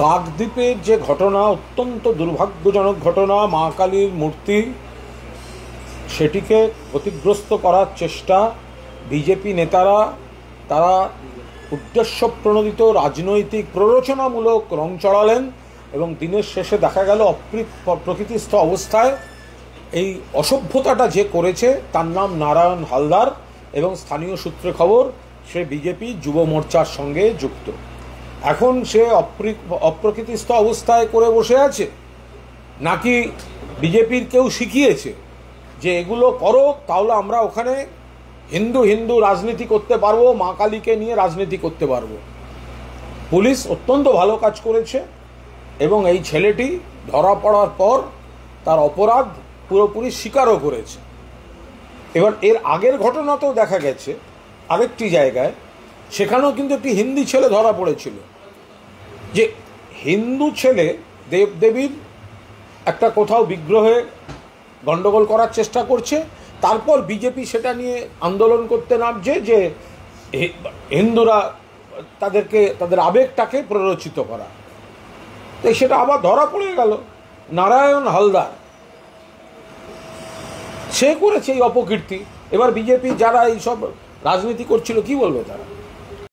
কাকদ্বীপের যে ঘটনা, অত্যন্ত দুর্ভাগ্যজনক ঘটনা, মা কালীর মূর্তি সেটিকে ক্ষতিগ্রস্ত করার চেষ্টা, বিজেপি নেতারা তারা উদ্দেশ্য প্রণোদিত রাজনৈতিক প্ররোচনামূলক রং চড়ালেন এবং দিনের শেষে দেখা গেল প্রকৃতিস্থ অবস্থায় এই অসভ্যতাটা যে করেছে তার নাম নারায়ণ হালদার এবং স্থানীয় সূত্রে খবর সে বিজেপি যুব মোর্চার সঙ্গে যুক্ত। এখন সে অপ্রকৃতিস্থ অবস্থায় করে বসে আছে, নাকি বিজেপির কেউ শিখিয়েছে যে এগুলো করো তাহলে আমরা ওখানে হিন্দু হিন্দু রাজনীতি করতে পারবো, মা কালীকে নিয়ে রাজনীতি করতে পারবো। পুলিশ অত্যন্ত ভালো কাজ করেছে এবং এই ছেলেটি ধরা পড়ার পর তার অপরাধ পুরোপুরি স্বীকারও করেছে। এবার এর আগের ঘটনাতেও দেখা গেছে আরেকটি জায়গায়, সেখানেও কিন্তু একটি হিন্দু ছেলে ধরা পড়েছিল যে হিন্দু ছেলে দেবদেবীর একটা কোথাও বিগ্রহে গণ্ডগোল করার চেষ্টা করছে, তারপর বিজেপি সেটা নিয়ে আন্দোলন করতে নামছে যে হিন্দুরা তাদের আবেগটাকে প্ররোচিত করা। তো সেটা আবার ধরা পড়ে গেল। নারায়ণ হালদার সে করেছে এই অপকীর্তি। এবার বিজেপি যারা এইসব রাজনীতি করছিল কি বলবে তারা?